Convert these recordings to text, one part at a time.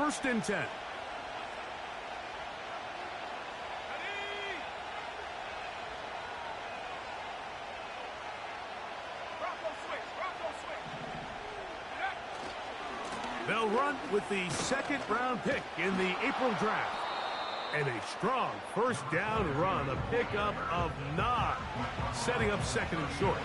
first and 10. They'll run with the second-round pick in the April draft. And a strong first down run, a pickup of 9, setting up second and short.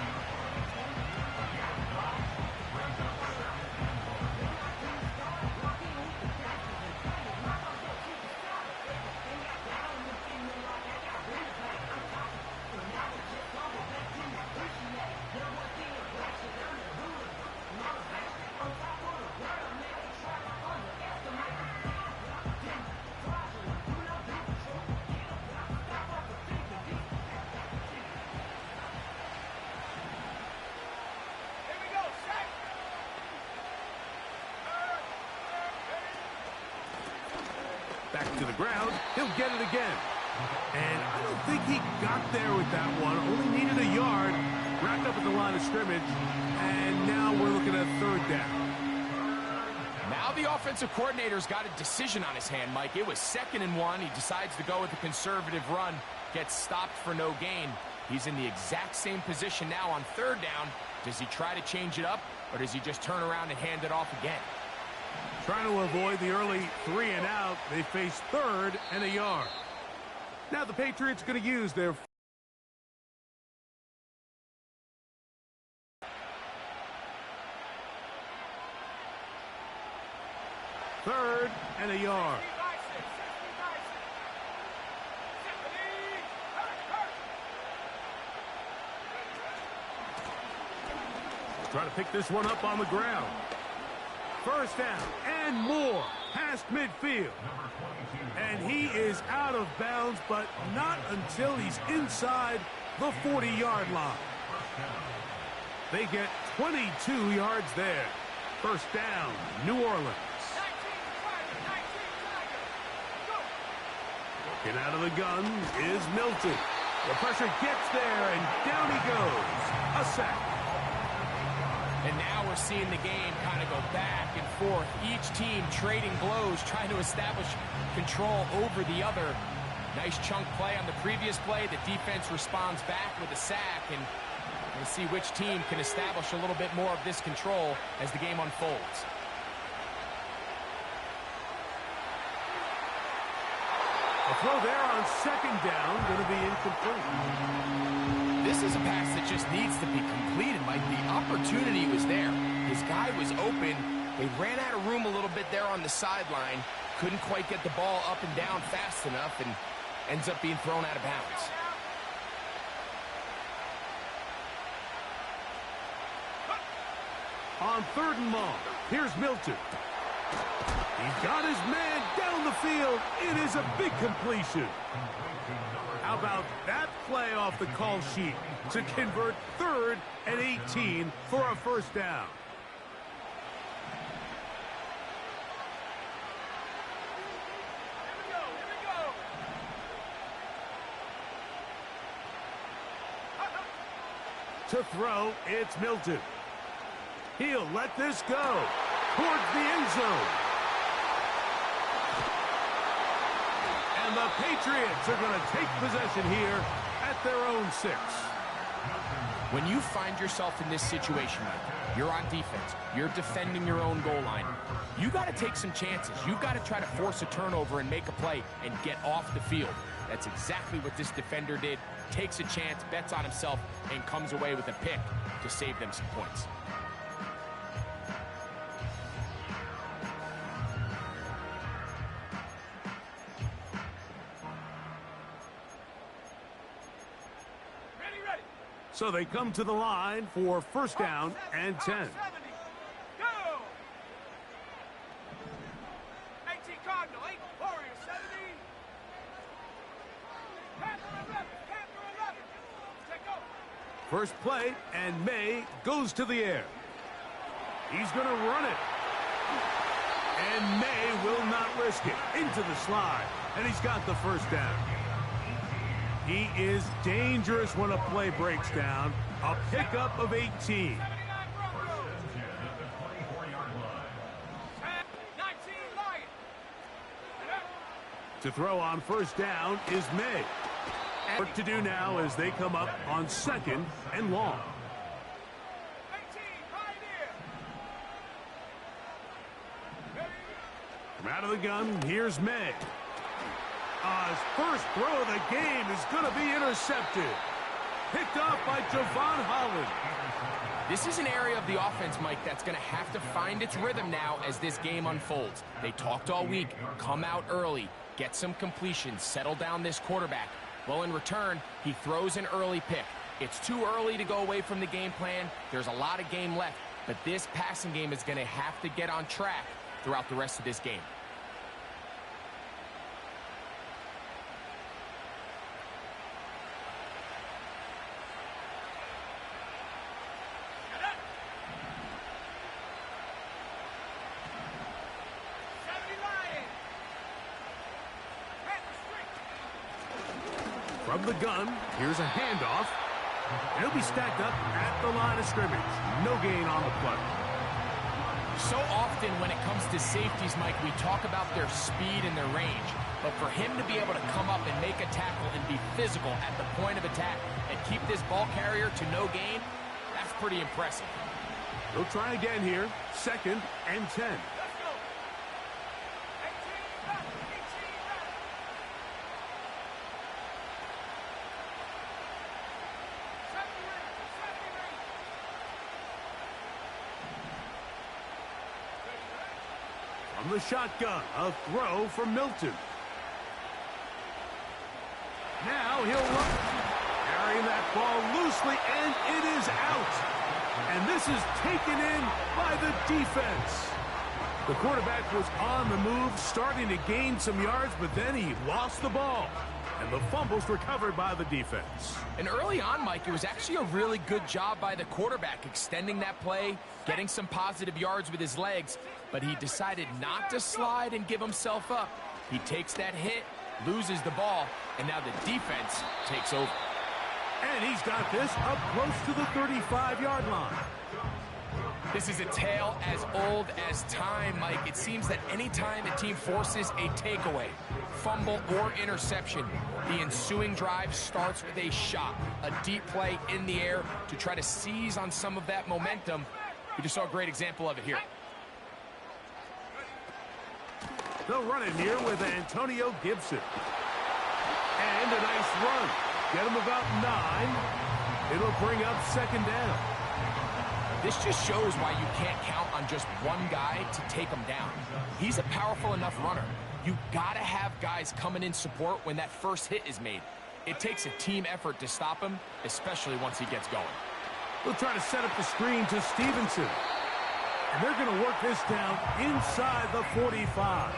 Back to the ground. He'll get it again. And I don't think he got there with that one. Only needed a yard. Wrapped up at the line of scrimmage. And now we're looking at third down. Now the offensive coordinator's got a decision on his hand, Mike. It was 2nd and 1. He decides to go with a conservative run. Gets stopped for no gain. He's in the exact same position now on 3rd down. Does he try to change it up, or does he just turn around and hand it off again? Trying to avoid the early 3 and out. They face 3rd and a yard. Now the Patriots going to use their 3rd and a yard. Try to pick this one up on the ground. First down and more past midfield. And he is out of bounds, but not until he's inside the 40-yard line. They get 22 yards there. First down, New Orleans. Working out of the gun is Milton. The pressure gets there, and down he goes. A sack. And now we're seeing the game kind of go back and forth. Each team trading blows, trying to establish control over the other. Nice chunk play on the previous play. The defense responds back with a sack, and we'll see which team can establish a little bit more of this control as the game unfolds. A throw there on 2nd down, going to be incomplete. This is a pass that just needs to be completed, Mike. The opportunity was there. His guy was open. They ran out of room a little bit there on the sideline. Couldn't quite get the ball up and down fast enough, and ends up being thrown out of bounds. On 3rd and long, here's Milton. He's got his man down the field. It is a big completion. How about that play off the call sheet to convert 3rd and 18 for a first down? To throw, it's Milton. He'll let this go towards the end zone. And the Patriots are going to take possession here at their own 6. When you find yourself in this situation, Mike, you're on defense, you're defending your own goal line, you got to take some chances. You've got to try to force a turnover and make a play and get off the field. That's exactly what this defender did. Takes a chance, bets on himself, and comes away with a pick to save them some points. So they come to the line for first down and 10. First play, and May goes to the air. He's going to run it. And May will not risk it. Into the slide. And he's got the first down. He is dangerous when a play breaks down. A pickup of 18. To throw on first down is May. And work to do now as they come up on second and long. From out of the gun, here's May. His first throw of the game is going to be intercepted. Picked off by Javon Holland. This is an area of the offense, Mike, that's going to have to find its rhythm now as this game unfolds. They talked all week, come out early, get some completions, settle down this quarterback. Well, in return, he throws an early pick. It's too early to go away from the game plan. There's a lot of game left, but this passing game is going to have to get on track throughout the rest of this game. From the gun, here's a handoff. And he'll be stacked up at the line of scrimmage. No gain on the play. So often when it comes to safeties, Mike, we talk about their speed and their range. But for him to be able to come up and make a tackle and be physical at the point of attack and keep this ball carrier to no gain, that's pretty impressive. They'll try again here. Second and 10. From the shotgun, a throw from Milton. Now he'll run, carrying that ball loosely, and it is out. And this is taken in by the defense. The quarterback was on the move, starting to gain some yards, but then he lost the ball. And the fumble's recovered by the defense. And early on, Mike, it was actually a really good job by the quarterback, extending that play, getting some positive yards with his legs, but he decided not to slide and give himself up. He takes that hit, loses the ball, and now the defense takes over. And he's got this up close to the 35-yard line. This is a tale as old as time, Mike. It seems that any time a team forces a takeaway, fumble, or interception, the ensuing drive starts with a shot, a deep play in the air to try to seize on some of that momentum. We just saw a great example of it here. They'll run it here with Antonio Gibson. And a nice run. Get him about 9. It'll bring up second down. This just shows why you can't count on just one guy to take him down. He's a powerful enough runner. You gotta have guys coming in support when that first hit is made. It takes a team effort to stop him, especially once he gets going. They'll try to set up the screen to Stevenson. And they're going to work this down inside the 45.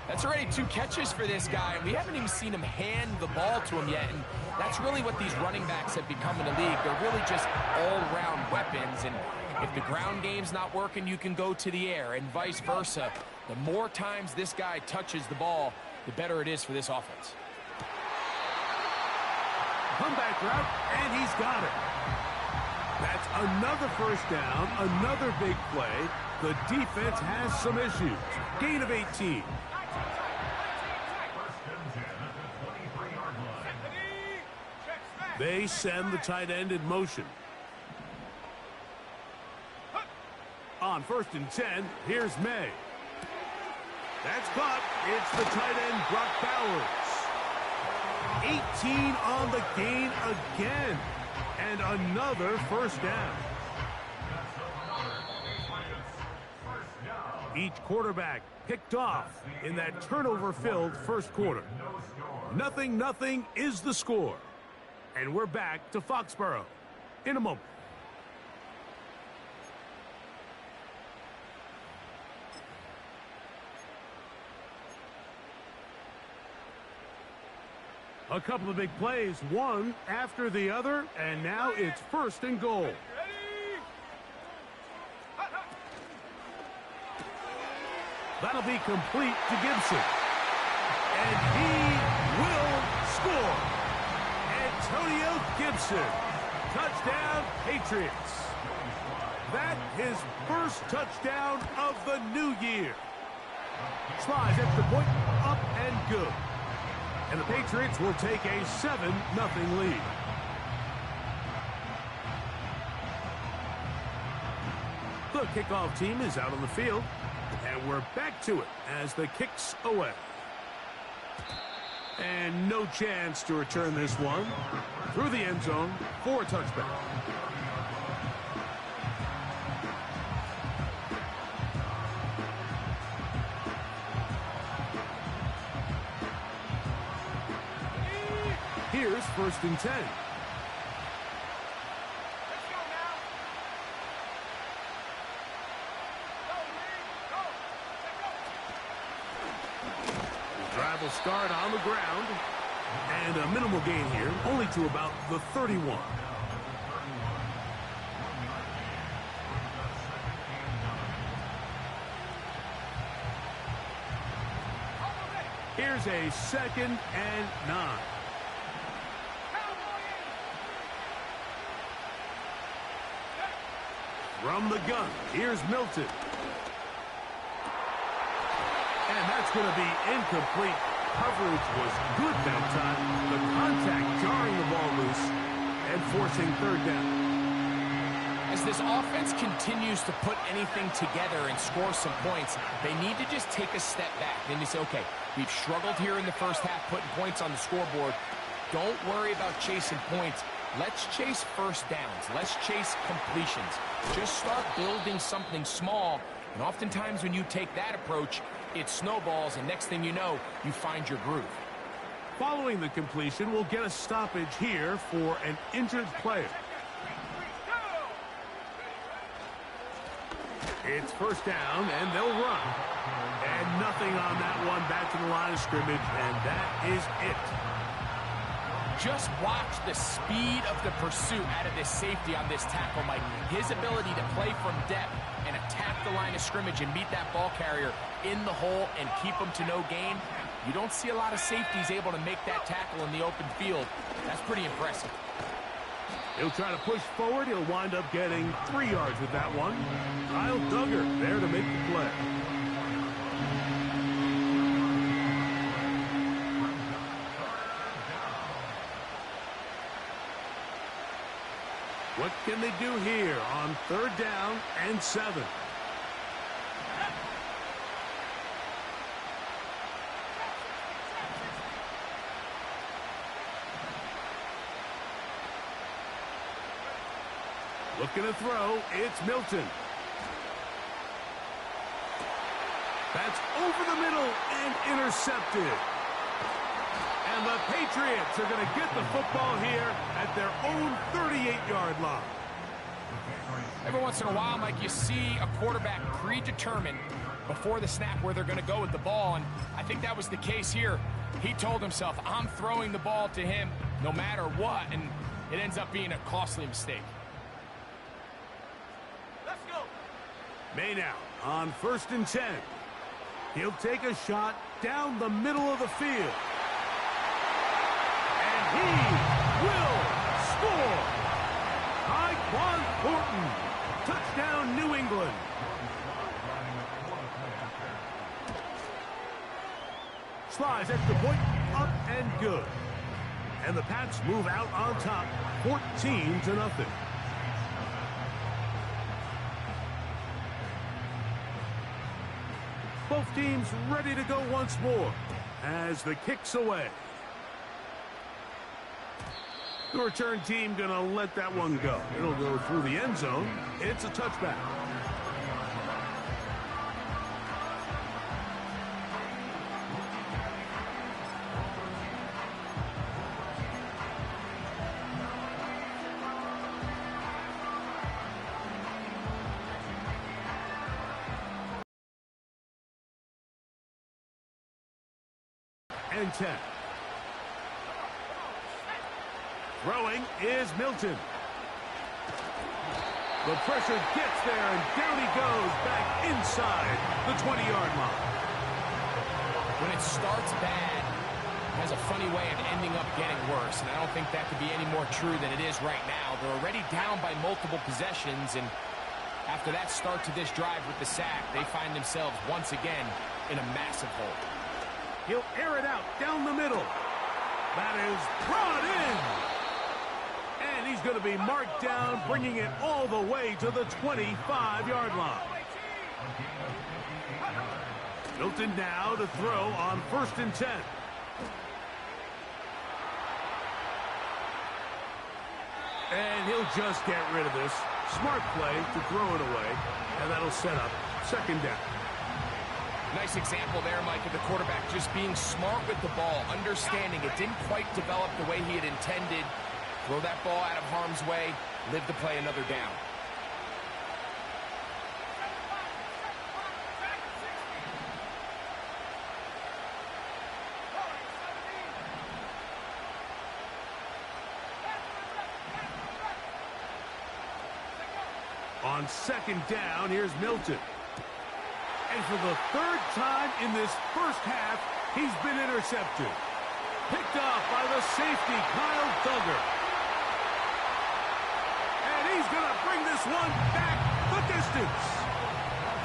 That's already 2 catches for this guy, and we haven't even seen him hand the ball to him yet. And that's really what these running backs have become in the league. They're really just all-round weapons, and if the ground game's not working, you can go to the air, and vice versa. The more times this guy touches the ball, the better it is for this offense. Comeback route, and he's got it. That's another first down, another big play. The defense has some issues. Gain of 18. They send the tight end in motion. On first and 10, here's May. That's caught. It's the tight end, Brock Bowers. 18 on the gain again. And another first down. Each quarterback picked off in that turnover-filled first quarter. 0-0 is the score. And we're back to Foxborough in a moment. A couple of big plays, one after the other, and now it's first and goal. That'll be complete to Gibson. And he will score. Antonio Gibson. Touchdown, Patriots. That his first touchdown of the new year. Slides at the point, up and good. And the Patriots will take a 7-0 lead. The kickoff team is out on the field, and we're back to it as the kick's away. And no chance to return this one through the end zone for a touchback. Here's 1st and 10. Drive will start on the ground. And a minimal gain here, only to about the 31. Here's a 2nd and 9. From the gun, here's Milton. And that's going to be incomplete. Coverage was good that time. The contact jarring the ball loose and forcing 3rd down. As this offense continues to put anything together and score some points, they need to just take a step back. Then you say, okay, we've struggled here in the first half putting points on the scoreboard. Don't worry about chasing points. Let's chase 1st downs. Let's chase completions. Just start building something small. And oftentimes when you take that approach, it snowballs, and next thing you know, you find your groove. Following the completion, we'll get a stoppage here for an injured player. It's 1st down, and they'll run. And nothing on that one back to the line of scrimmage, and that is it. Just watch the speed of the pursuit out of this safety on this tackle, Mike. His ability to play from depth and attack the line of scrimmage and meet that ball carrier in the hole and keep him to no gain. You don't see a lot of safeties able to make that tackle in the open field. That's pretty impressive. He'll try to push forward. He'll wind up getting 3 yards with that one. Kyle Duggar there to make the play. What can they do here on 3rd down and 7? Looking to throw, it's Milton. That's over the middle and intercepted. And the Patriots are going to get the football here at their own 38-yard line. Every once in a while, Mike, you see a quarterback predetermined before the snap where they're going to go with the ball, and I think that was the case here. He told himself, I'm throwing the ball to him no matter what, and it ends up being a costly mistake. Let's go. May now on 1st and 10. He'll take a shot down the middle of the field. He will score. Tyquan Thornton. Touchdown, New England. Slides at the point, up and good. And the Pats move out on top, 14-0. Both teams ready to go once more as the kick's away. The return team going to let that one go. It'll go through the end zone. It's a touchback. And 10. Throwing is Milton. The pressure gets there, and down he goes back inside the 20-yard line. When it starts bad, it has a funny way of ending up getting worse, and I don't think that could be any more true than it is right now. They're already down by multiple possessions, and After that start to this drive with the sack, they find themselves once again in a massive hole. He'll air it out down the middle. That is brought in. And he's going to be marked down, bringing it all the way to the 25-yard line. Milton now to throw on 1st and 10. And he'll just get rid of this. Smart play to throw it away, and that'll set up 2nd down. Nice example there, Mike, of the quarterback just being smart with the ball, understanding it didn't quite develop the way he had intended. Throw that ball out of harm's way, live to play another down. On 2nd down, here's Milton. And for the 3rd time in this first half, he's been intercepted. Picked off by the safety, Kyle Duggar. And he's going to bring this one back the distance.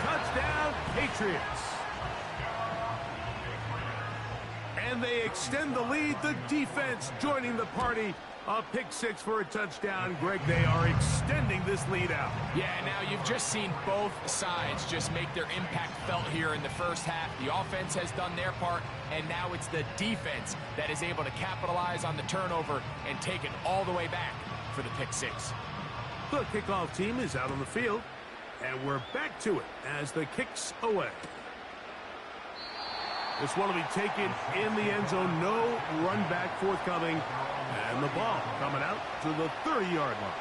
Touchdown, Patriots. And they extend the lead. The defense joining the party. A pick 6 for a touchdown. Greg, they are extending this lead out. Yeah, now you've just seen both sides just make their impact felt here in the first half. The offense has done their part, and now it's the defense that is able to capitalize on the turnover and take it all the way back for the pick 6. The kickoff team is out on the field, and we're back to it as the kick's away. This one will be taken in the end zone. No run back forthcoming. And the ball coming out to the 30-yard line.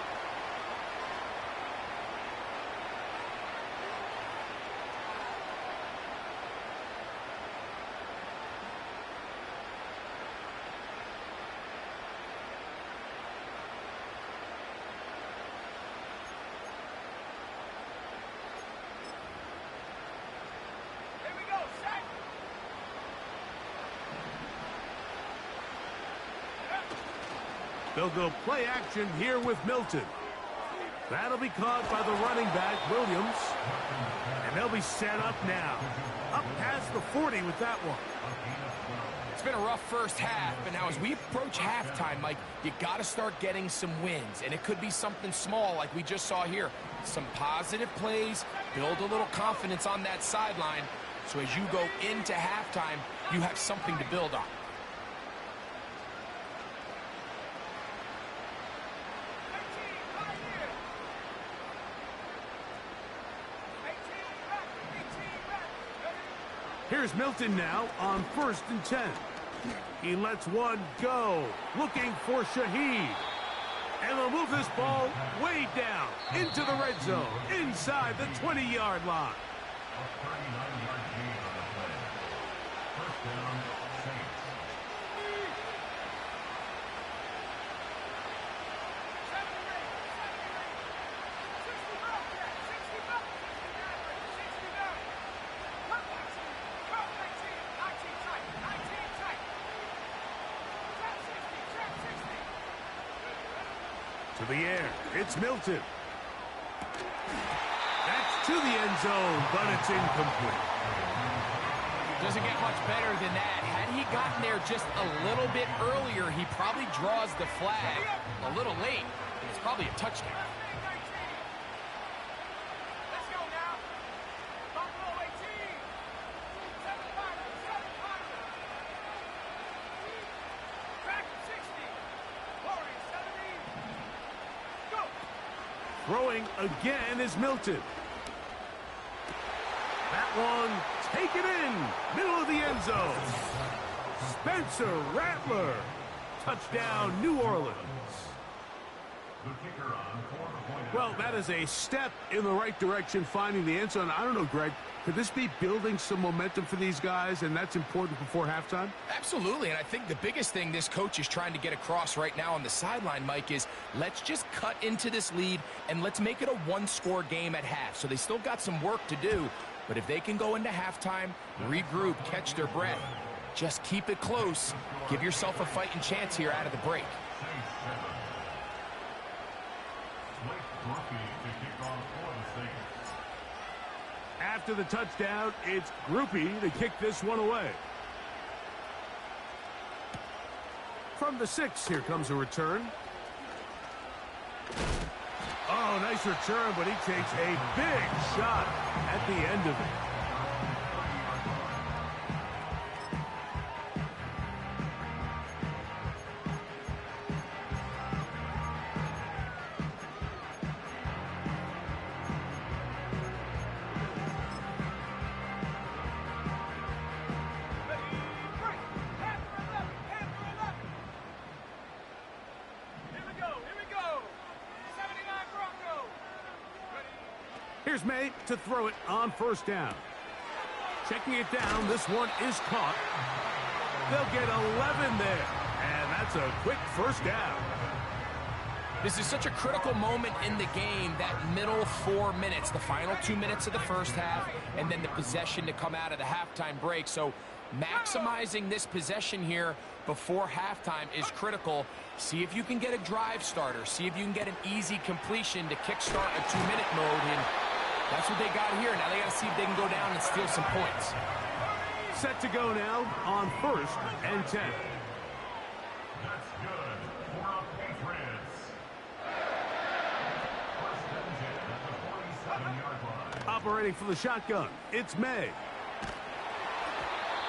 They'll go play action here with Milton. That'll be caught by the running back, Williams. And they'll be set up now. Up past the 40 with that one. It's been a rough first half, but now as we approach halftime, Mike, you got to start getting some wins. And it could be something small like we just saw here. Some positive plays, build a little confidence on that sideline. So as you go into halftime, you have something to build on. Here's Milton now on 1st and 10. He lets one go, looking for Shaheed. And they'll move this ball way down into the red zone, inside the 20-yard line. To the air, it's Milton. That's to the end zone, but it's incomplete. Doesn't get much better than that. Had he gotten there just a little bit earlier, he probably draws the flag a little late. It's probably a touchdown. Throwing again is Milton. That one taken in, middle of the end zone. Spencer Rattler. Touchdown, New Orleans. Well, that is a step in the right direction, finding the end zone. I don't know, Greg, could this be building some momentum for these guys, and that's important before halftime? Absolutely, and I think the biggest thing this coach is trying to get across right now on the sideline, Mike, is let's just cut into this lead, and let's make it a one-score game at half. So they still got some work to do, but if they can go into halftime, regroup, catch their breath, just keep it close, give yourself a fighting chance here out of the break. After the touchdown, it's Groupie to kick this one away. From the 6, here comes a return. Oh, nice return, but he takes a big shot at the end of it. Here's May to throw it on first down. Checking it down, this one is caught. They'll get 11 there, and that's a quick first down. This is such a critical moment in the game, that middle 4 minutes, the final 2 minutes of the first half, and then the possession to come out of the halftime break. So maximizing this possession here before halftime is critical. See if you can get a drive starter. See if you can get an easy completion to kickstart a 2-minute mode, and that's what they got here. Now they got to see if they can go down and steal some points. Set to go now on 1st and 10. That's good for Patriots. 1st and 10 at the 47-yard line. Operating for the shotgun, it's May.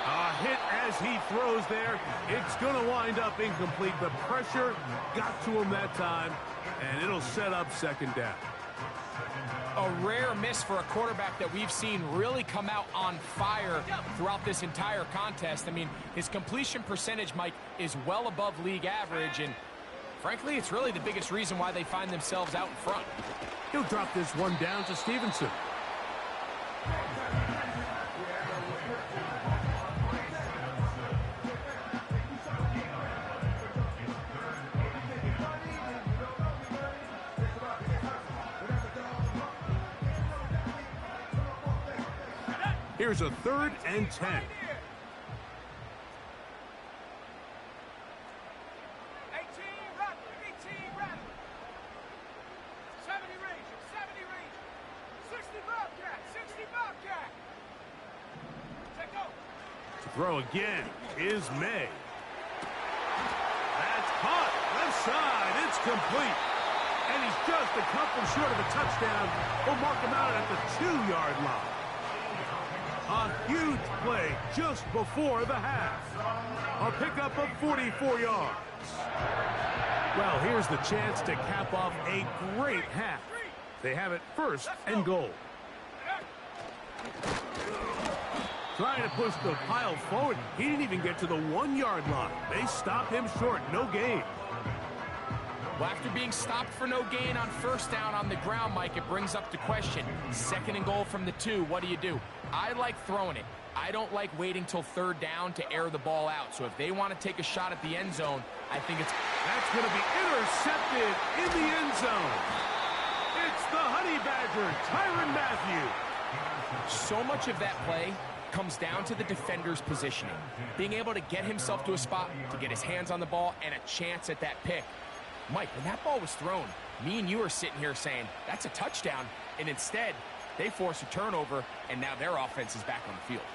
A hit as he throws there. It's going to wind up incomplete. The pressure got to him that time, and it'll set up 2nd down. A rare miss for a quarterback that we've seen really come out on fire throughout this entire contest. I mean, his completion percentage, Mike, is well above league average, and frankly, it's really the biggest reason why they find themselves out in front. He'll drop this one down to Stevenson. Here's a 3rd and 10. 18, rattle, 18, rattle. 70 Ranger, 70 Ranger. 60 Bobcat, 60 Bobcat. Take go. To throw again is May. That's caught. Left side. It's complete. And he's just a couple short of a touchdown. We'll mark him out at the 2-yard line. A huge play just before the half. A pickup of 44 yards. Well, here's the chance to cap off a great half. They have it 1st and goal. Trying to push the pile forward. He didn't even get to the 1-yard line. They stop him short. No gain. Well, after being stopped for no gain on 1st down on the ground, Mike, it brings up the question. 2nd and goal from the 2, what do? I like throwing it. I don't like waiting till 3rd down to air the ball out. So if they want to take a shot at the end zone, I think it's... That's going to be intercepted in the end zone. It's the Honey Badger, Tyrann Mathieu. So much of that play comes down to the defender's positioning. Being able to get himself to a spot, to get his hands on the ball, and a chance at that pick. Mike, when that ball was thrown, me and you are sitting here saying, that's a touchdown, and instead, they force a turnover, and now their offense is back on the field.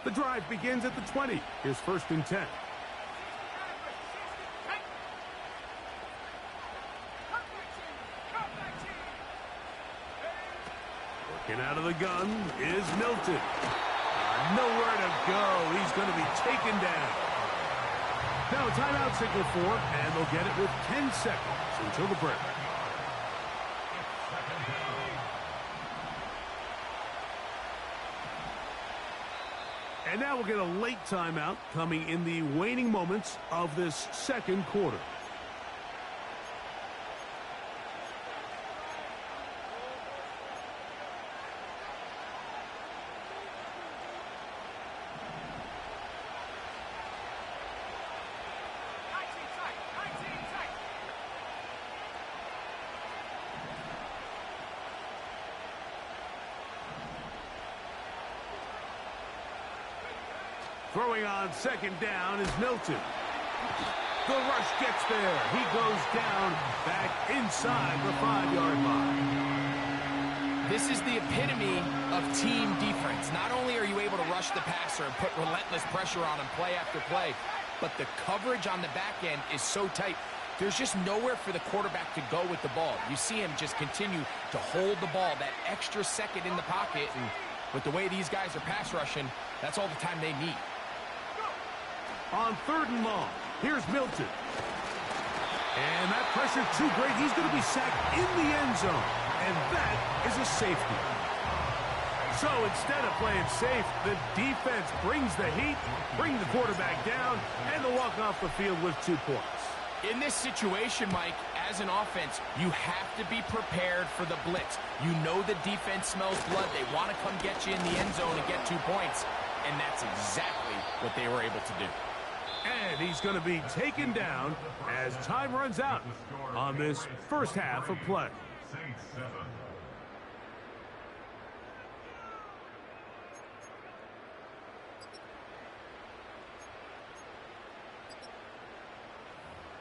The drive begins at the 20. Here's 1st and 10. Working out of the gun is Milton. Nowhere to go. He's going to be taken down. Now a timeout signal for, and they'll get it with 10 seconds until the break. And now we'll get a late timeout coming in the waning moments of this 2nd quarter. Throwing on 2nd down is Milton. The rush gets there. He goes down back inside the 5-yard line. This is the epitome of team defense. Not only are you able to rush the passer and put relentless pressure on him play after play, but the coverage on the back end is so tight. There's just nowhere for the quarterback to go with the ball. You see him just continue to hold the ball that extra second in the pocket, and with the way these guys are pass rushing, that's all the time they need. On 3rd and long, here's Milton. And that pressure too great. He's going to be sacked in the end zone. And that is a safety. So instead of playing safe, the defense brings the heat, bring the quarterback down, and they'll walk off the field with 2 points. In this situation, Mike, as an offense, you have to be prepared for the blitz. You know the defense smells blood. They want to come get you in the end zone and get 2 points. And that's exactly what they were able to do. And he's going to be taken down as time runs out on this first half of play. Saints 7.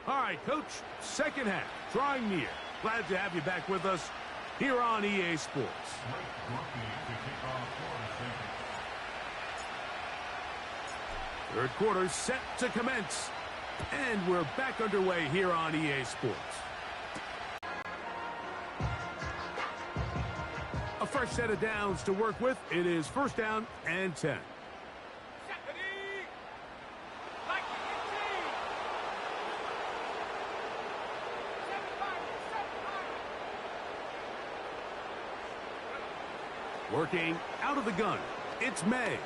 All right, Coach, second half, drawing near. Glad to have you back with us here on EA Sports. Third quarter set to commence. And we're back underway here on EA Sports. A fresh set of downs to work with. It is 1st down and 10. Working out of the gun, it's May.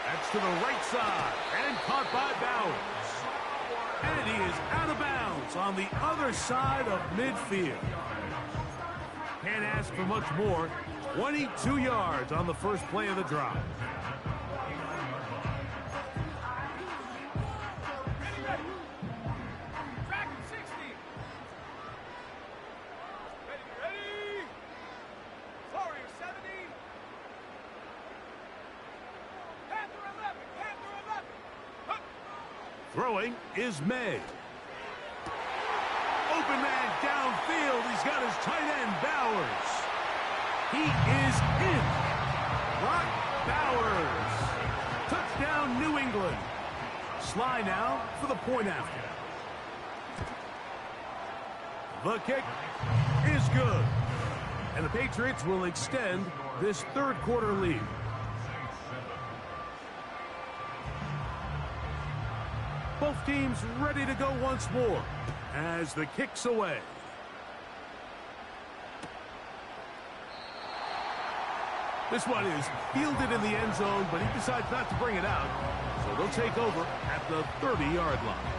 That's to the right side, and caught by Bowers. And he is out of bounds on the other side of midfield. Can't ask for much more. 22 yards on the first play of the drive. Throwing is May. Open man downfield. He's got his tight end, Bowers. He is in. Brock Bowers. Touchdown, New England. Sly now for the point after. The kick is good. And the Patriots will extend this third quarter lead. Both teams ready to go once more as the kick's away. This one is fielded in the end zone, but he decides not to bring it out. So they'll take over at the 30-yard line.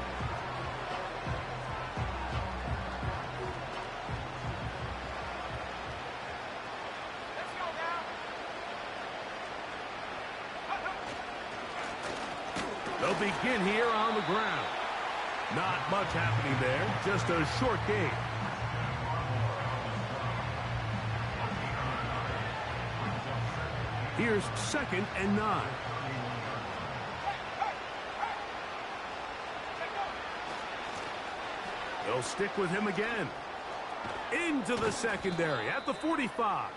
They'll begin here on the ground. Not much happening there, just a short game. Here's 2nd and 9. They'll stick with him again. Into the secondary at the 45.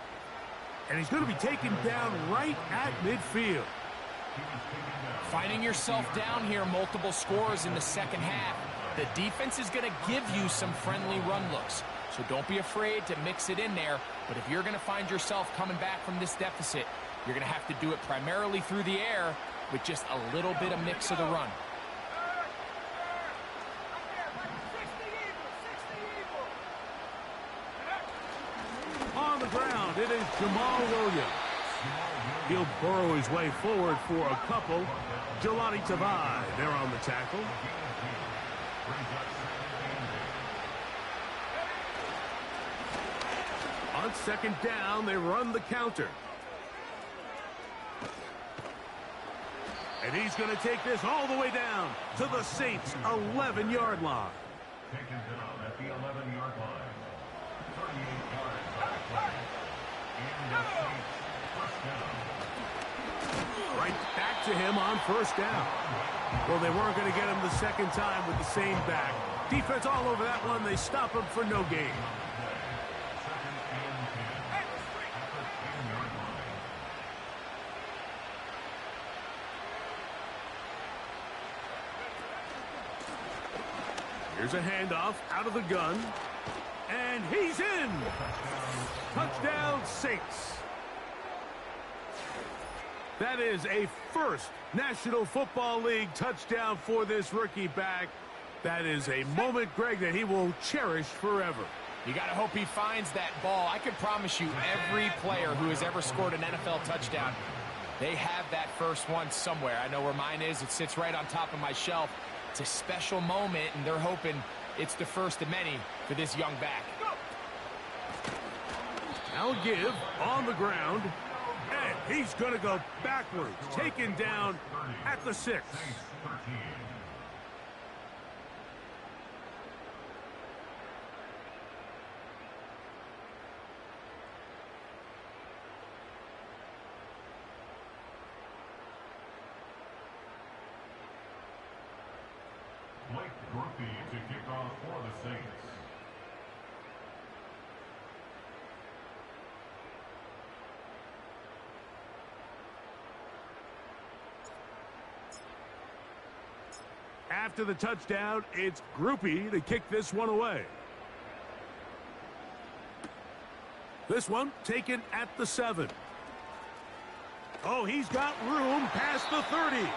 And he's going to be taken down right at midfield. Finding yourself down here, multiple scores in the second half. The defense is going to give you some friendly run looks. So don't be afraid to mix it in there. But if you're going to find yourself coming back from this deficit, you're going to have to do it primarily through the air with just a little bit of mix of the run. On the ground, it is Jamal Williams. He'll burrow his way forward for a couple. Jelani Tavai there on the tackle. On 2nd down, they run the counter. And he's going to take this all the way down to the Saints' 11-yard line. Taken down at the 11-yard line. 38 yards on the play. And the Saints first down. Right back to him on first down. Well, they weren't going to get him the second time with the same back. Defense all over that one. They stop him for no gain. Here's a handoff out of the gun. And he's in. Touchdown, Saints. That is a first National Football League touchdown for this rookie back. That is a moment, Greg, that he will cherish forever. You got to hope he finds that ball. I can promise you every player who has ever scored an NFL touchdown, they have that first one somewhere. I know where mine is. It sits right on top of my shelf. It's a special moment, and they're hoping it's the first of many for this young back. Now give on the ground, and he's going to go backwards, taken down at the 6. To kick off for the Saints. After the touchdown, it's Groupie to kick this one away. This one taken at the 7. Oh, he's got room past the 30.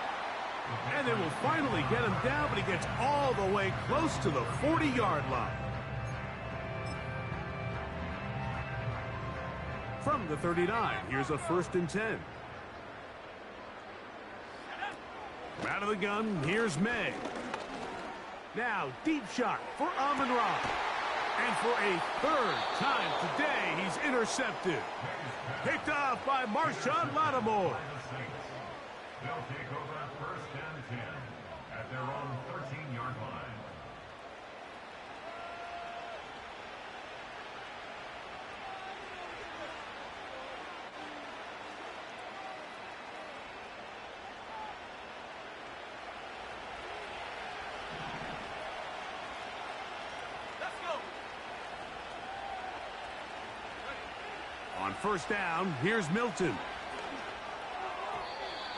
And they will finally get him down, but he gets all the way close to the 40-yard line. From the 39, here's a 1st and 10. Out of the gun, here's May. Now, deep shot for Amon-Ra. And for a 3rd time today, he's intercepted. Picked off by Marshawn Lattimore. They'll take over 1st and 10 at their own 13-yard line. Let's go. On 1st down, here's Milton.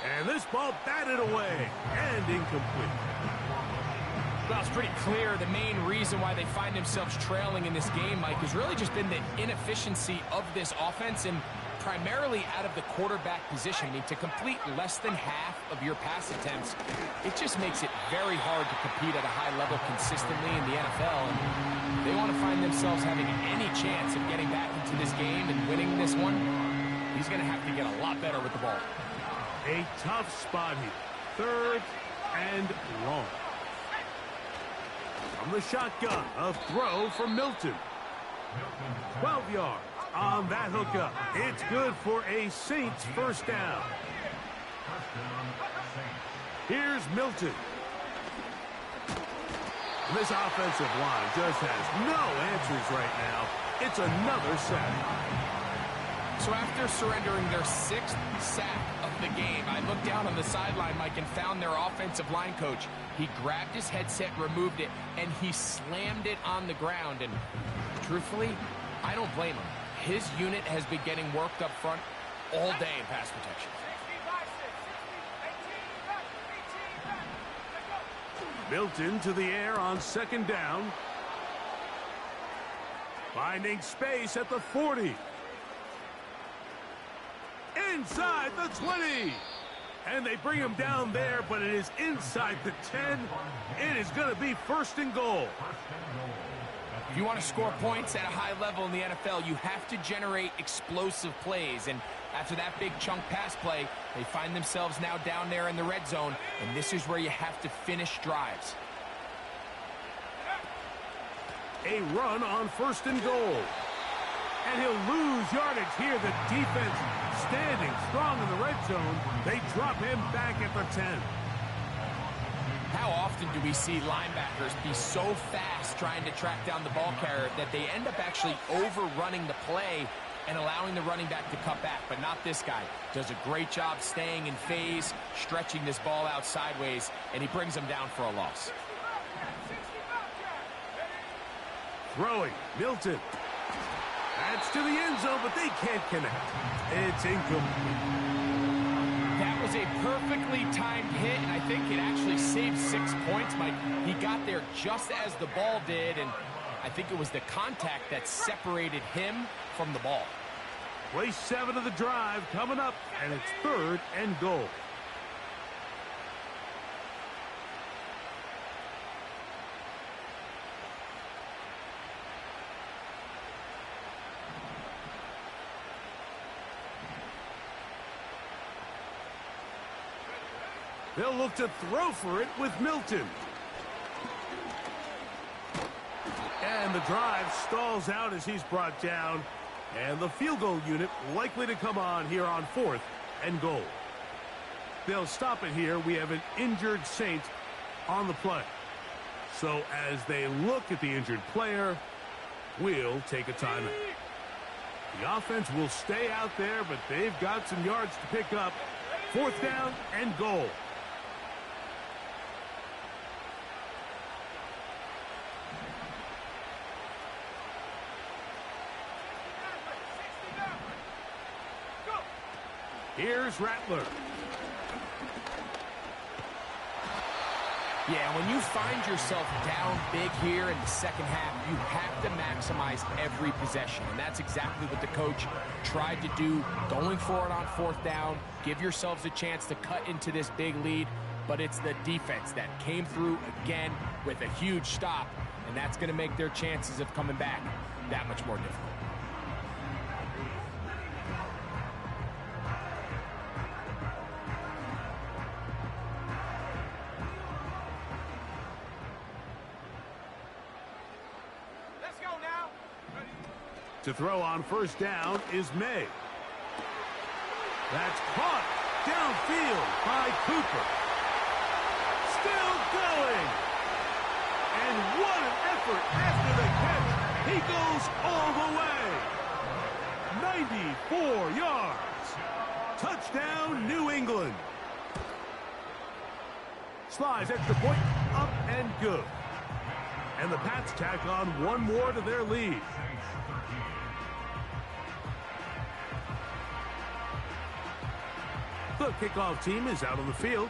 And this ball batted away and incomplete. Well, it's pretty clear the main reason why they find themselves trailing in this game, Mike, has really just been the inefficiency of this offense and primarily out of the quarterback position. I mean, to complete less than half of your pass attempts, it just makes it very hard to compete at a high level consistently in the NFL. And they want to find themselves having any chance of getting back into this game and winning this one. He's going to have to get a lot better with the ball. A tough spot here. 3rd and long. From the shotgun, a throw from Milton. 12 yards on that hookup. It's good for a Saints 1st down. Here's Milton. This offensive line just has no answers right now. It's another sack. So after surrendering their 6th sack of the game, I looked down on the sideline, Mike, and found their offensive line coach. He grabbed his headset, removed it, and he slammed it on the ground. And truthfully, I don't blame him. His unit has been getting worked up front all day in pass protection. 60, 5, 6, 60, 18, back, 18, back. Let's go. Milton to the air on 2nd down. Finding space at the 40. Inside the 20. And they bring him down there, but it is inside the 10. It is going to be 1st and goal. If you want to score points at a high level in the NFL, you have to generate explosive plays. And after that big chunk pass play, they find themselves now down there in the red zone. And this is where you have to finish drives. A run on 1st and goal. And he'll lose yardage here. The defense standing strong in the red zone. They drop him back at the 10. How often do we see linebackers be so fast trying to track down the ball carrier that they end up actually overrunning the play and allowing the running back to cut back, but not this guy. Does a great job staying in phase, stretching this ball out sideways, and he brings him down for a loss. Throwing, Milton. That's to the end zone, but they can't connect. It's incomplete. That was a perfectly timed hit, and I think it actually saved 6 points, Mike. He got there just as the ball did, and I think it was the contact that separated him from the ball. Play 7 of the drive coming up, and it's 3rd and goal. They'll look to throw for it with Milton. And the drive stalls out as he's brought down. And the field goal unit likely to come on here on 4th and goal. They'll stop it here. We have an injured Saint on the play. So as they look at the injured player, we'll take a timeout. The offense will stay out there, but they've got some yards to pick up. 4th down and goal. Here's Rattler. Yeah, when you find yourself down big here in the second half, you have to maximize every possession. And that's exactly what the coach tried to do, going for it on 4th down. Give yourselves a chance to cut into this big lead. But it's the defense that came through again with a huge stop. And that's going to make their chances of coming back that much more difficult. To throw on 1st down is May. That's caught downfield by Cooper. Still going. And what an effort after the catch. He goes all the way. 94 yards. Touchdown, New England. Slides extra point, up and good. And the Pats tack on 1 more to their lead. The kickoff team is out on the field,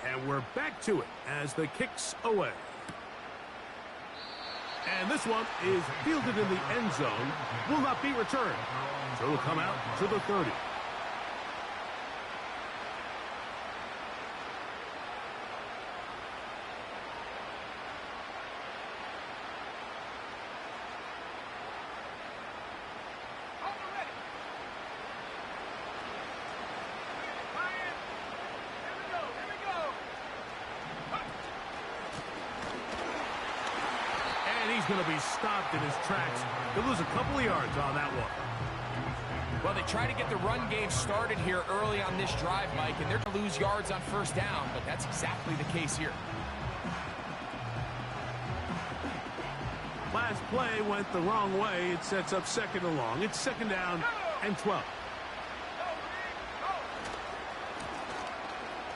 and we're back to it as the kick's away. And this one is fielded in the end zone, will not be returned. So it'll come out to the 30. Going to be stopped in his tracks. He'll lose a couple of yards on that one. Well, they try to get the run game started here early on this drive, Mike, and they're going to lose yards on 1st down, but that's exactly the case here. Last play went the wrong way. It sets up 2nd and long. It's 2nd down and 12.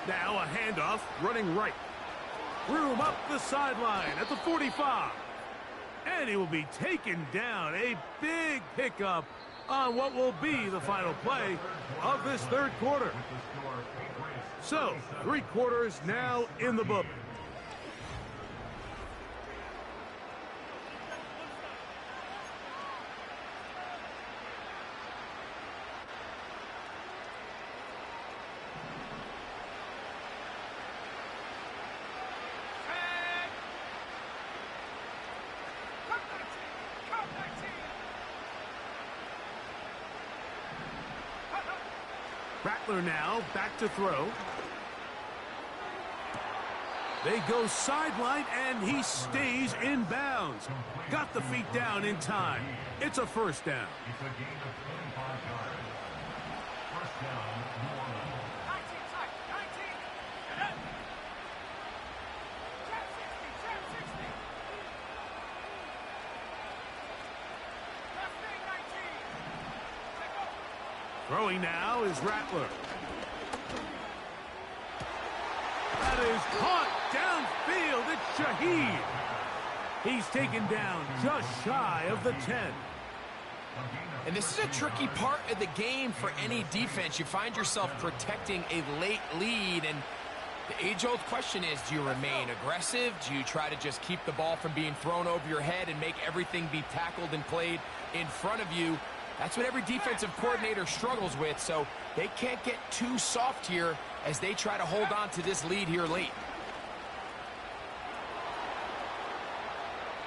Now a handoff running right. Room up the sideline at the 45. And he will be taken down. A big pickup on what will be the final play of this 3rd quarter. So, 3 quarters now in the book. Rattler now back to throw. They go sideline, and he stays in bounds. Got the feet down in time. It's a 1st down. It's a gain of 25 yards. 1st down, New Orleans. 19 tight, 19. Trap 60, trap 60. Left wing 19. Throwing now is Rattler. That is caught downfield. It's Shaheed. He's taken down just shy of the 10. And this is a tricky part of the game for any defense. You find yourself protecting a late lead, and the age-old question is, do you remain aggressive? Do you try to just keep the ball from being thrown over your head and make everything be tackled and played in front of you? That's what every defensive coordinator struggles with, so they can't get too soft here as they try to hold on to this lead here late.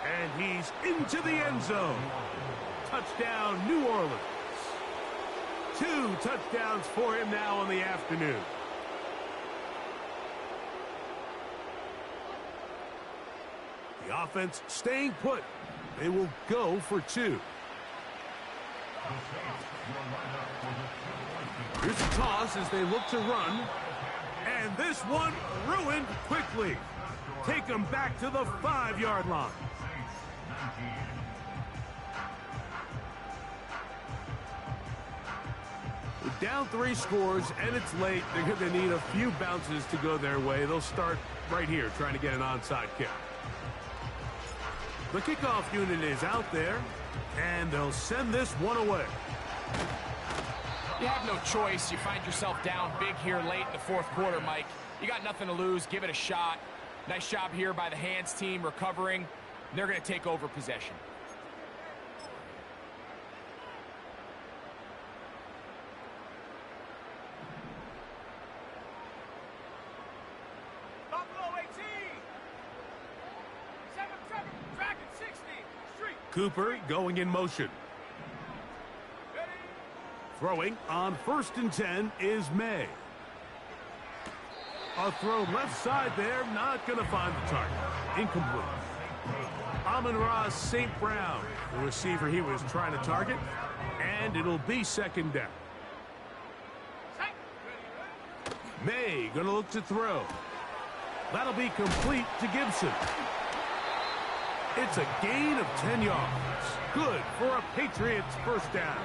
And he's into the end zone. Touchdown, New Orleans. 2 touchdowns for him now on the afternoon. The offense staying put. They will go for 2. Here's a toss as they look to run. And this one ruined quickly. Take them back to the 5-yard line. With down 3 scores and it's late, they're going to need a few bounces to go their way. They'll start right here trying to get an onside kick. The kickoff unit is out there, and they'll send this one away. You have no choice. You find yourself down big here late in the 4th quarter, Mike. You got nothing to lose. Give it a shot. Nice job here by the hands team recovering. They're going to take over possession. Buffalo 18. 7-7. Dragon 60. Street. Cooper going in motion. Ready. Throwing on 1st and 10 is May. A throw left side there, not going to find the target. Incomplete. Amon-Ra St. Brown, the receiver he was trying to target, and it'll be 2nd down. May going to look to throw. That'll be complete to Gibson. It's a gain of 10 yards. Good for a Patriots 1st down.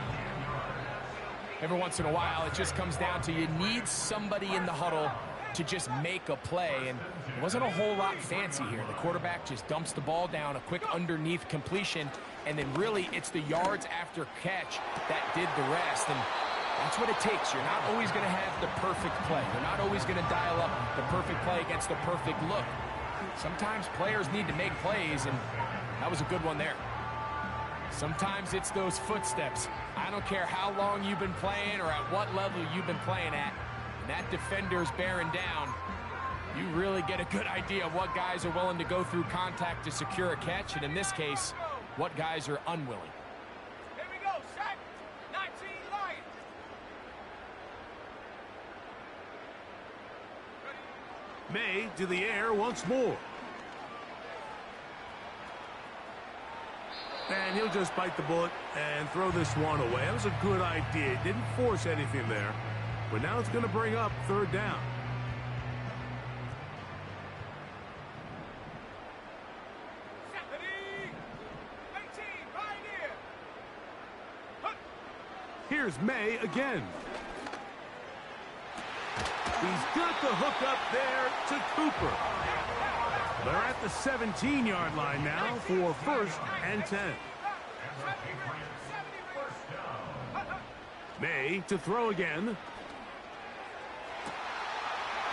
Every once in a while, it just comes down to you need somebody in the huddle to just make a play, and it wasn't a whole lot fancy here. The quarterback just dumps the ball down, a quick underneath completion, and then really it's the yards after catch that did the rest, and that's what it takes. You're not always going to have the perfect play. You're not always going to dial up the perfect play against the perfect look. Sometimes players need to make plays, and that was a good one there. Sometimes it's those footsteps. I don't care how long you've been playing or at what level you've been playing at. And that defender's bearing down. You really get a good idea of what guys are willing to go through contact to secure a catch, and in this case, what guys are unwilling. Here we go. Sack. 19 Lions. May to the air once more. And he'll just bite the bullet and throw this one away. That was a good idea. Didn't force anything there. But now it's going to bring up 3rd down. Here's May again. He's got the hook up there to Cooper. They're at the 17-yard line now for 1st and 10. May to throw again.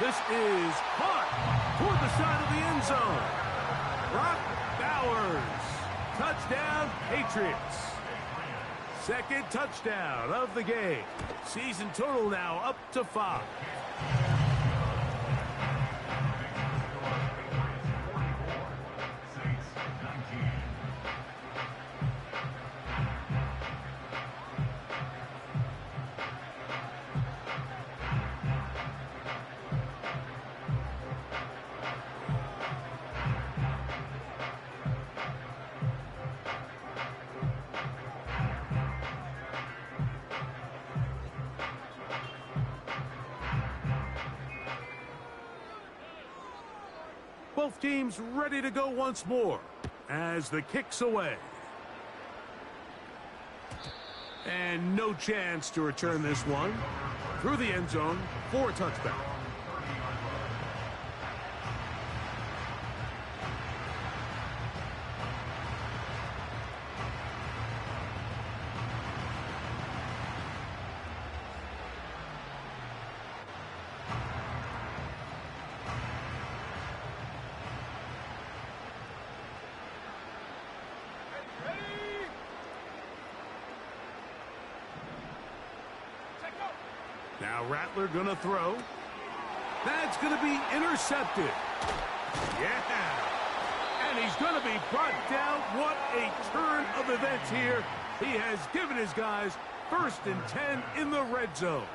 This is caught toward the side of the end zone. Brock Bowers. Touchdown, Patriots. 2nd touchdown of the game. Season total now up to 5. Both teams ready to go once more as the kick's away. And no chance to return this one. Through the end zone for a touchback. Now Rattler gonna throw. That's gonna be intercepted. Yeah. And he's gonna be brought down. What a turn of events here. He has given his guys 1st and 10 in the red zone.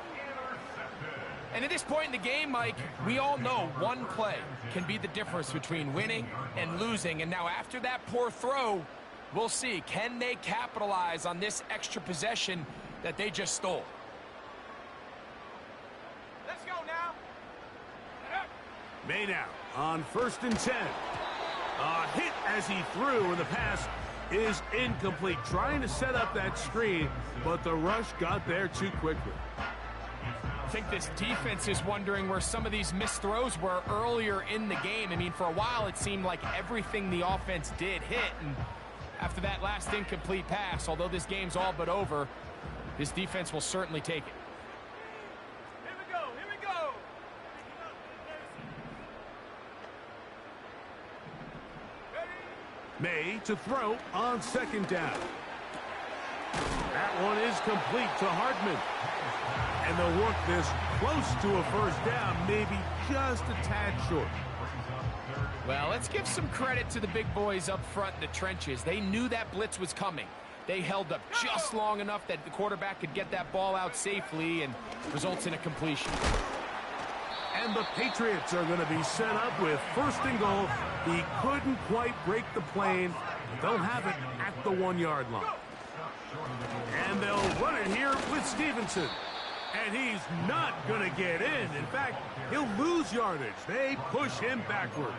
And at this point in the game, Mike, we all know one play can be the difference between winning and losing. And now after that poor throw, we'll see. Can they capitalize on this extra possession that they just stole? Let's go now. May now on 1st and 10. A hit as he threw, and the pass is incomplete. Trying to set up that screen, but the rush got there too quickly. I think this defense is wondering where some of these missed throws were earlier in the game. I mean, for a while, it seemed like everything the offense did hit. And after that last incomplete pass, although this game's all but over, this defense will certainly take it. Here we go. Here we go. May to throw on 2nd down. That one is complete to Hardman. And they'll work this close to a 1st down, maybe just a tad short. Well, let's give some credit to the big boys up front in the trenches. They knew that blitz was coming. They held up just long enough that the quarterback could get that ball out safely, and results in a completion. And the Patriots are going to be set up with 1st and goal. He couldn't quite break the plane. They'll have it at the 1-yard line. And they'll run it here with Stevenson. And he's not going to get in. In fact, he'll lose yardage. They push him backwards.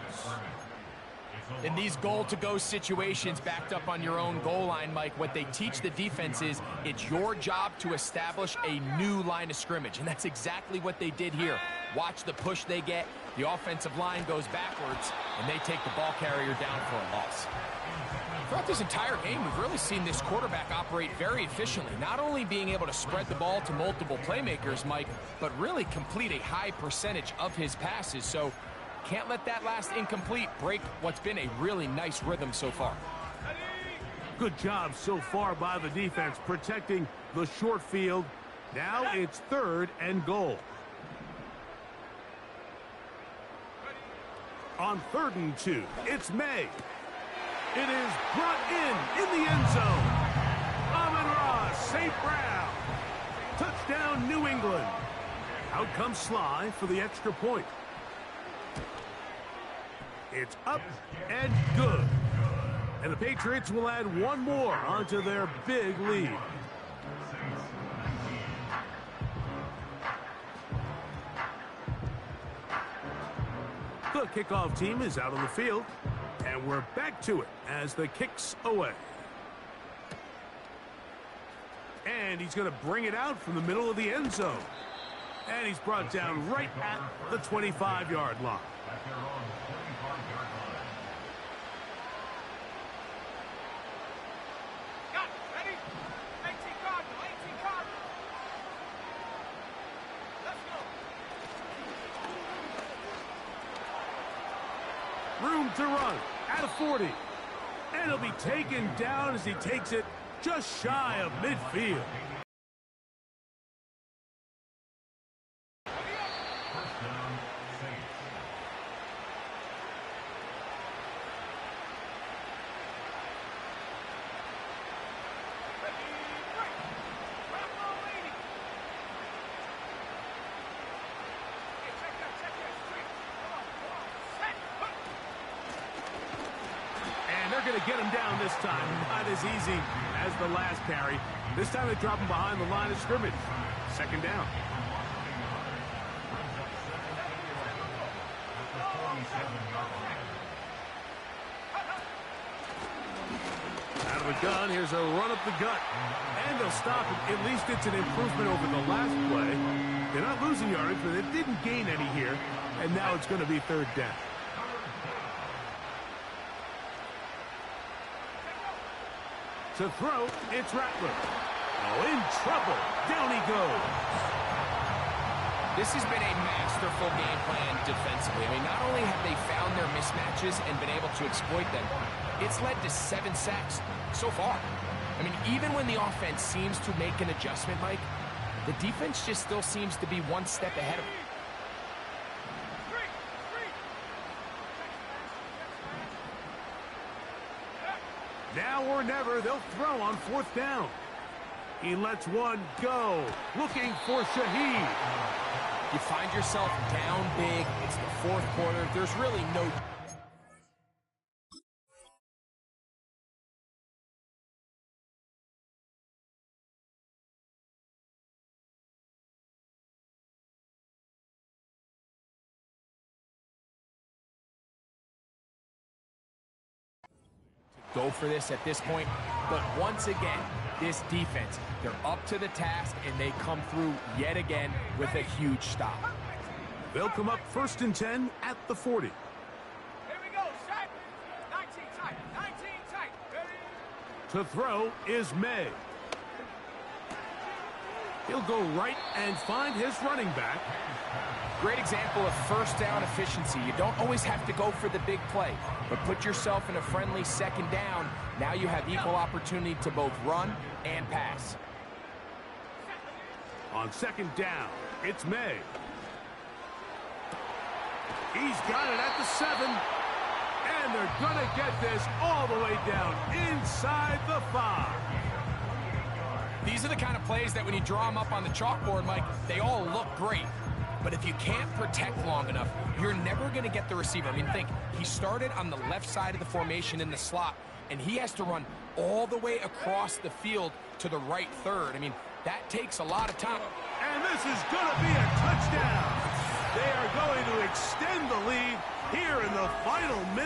In these goal-to-go situations backed up on your own goal line, Mike, what they teach the defense is it's your job to establish a new line of scrimmage. And that's exactly what they did here. Watch the push they get. The offensive line goes backwards, and they take the ball carrier down for a loss. Throughout this entire game, we've really seen this quarterback operate very efficiently, not only being able to spread the ball to multiple playmakers, Mike, but really complete a high percentage of his passes. So can't let that last incomplete break what's been a really nice rhythm so far. Good job so far by the defense protecting the short field. Now it's 3rd and goal. On 3rd and 2, it's May. It is brought in the end zone. Amon-Ra, St. Brown. Touchdown, New England. Out comes Sly for the extra point. It's up and good. And the Patriots will add one more onto their big lead. The kickoff team is out on the field. And we're back to it as the kick's away. And he's going to bring it out from the middle of the end zone. And he's brought down right at the 25-yard line. Got it. Ready? 18 Cardinal. 18 Cardinal. Let's go. Room to run at a 40. And he'll be taken down as he takes it just shy of midfield. Going to get him down this time. Not as easy as the last carry. This time they drop him behind the line of scrimmage. 2nd down. Out of the gun. Here's a run up the gut. And they'll stop it. At least it's an improvement over the last play. They're not losing yardage, but they didn't gain any here. And now it's going to be third down. To throw, it's Rattler. Oh, in trouble. Down he goes. This has been a masterful game plan defensively. I mean, not only have they found their mismatches and been able to exploit them, it's led to 7 sacks so far. I mean, even when the offense seems to make an adjustment, Mike, the defense just still seems to be one step ahead of them. Now or never, they'll throw on fourth down. He lets one go, looking for Shaheed. You find yourself down big. It's the fourth quarter. There's really no... go for this at this point, but once again, this defense, they're up to the task, and they come through yet again with a huge stop. They'll come up 1st and 10 at the 40. Here we go, set. 19 tight, 19 tight. Ready? To throw is May. He'll go right and find his running back. Great example of first down efficiency. You don't always have to go for the big play, but put yourself in a friendly second down. Now you have equal opportunity to both run and pass. On second down, it's May. He's got it at the 7. And they're going to get this all the way down inside the 5. These are the kind of plays that when you draw them up on the chalkboard, Mike, they all look great. But if you can't protect long enough, you're never going to get the receiver. I mean, think, he started on the left side of the formation in the slot, and he has to run all the way across the field to the right third. I mean, that takes a lot of time. And this is going to be a touchdown. They are going to extend the lead here in the final minute.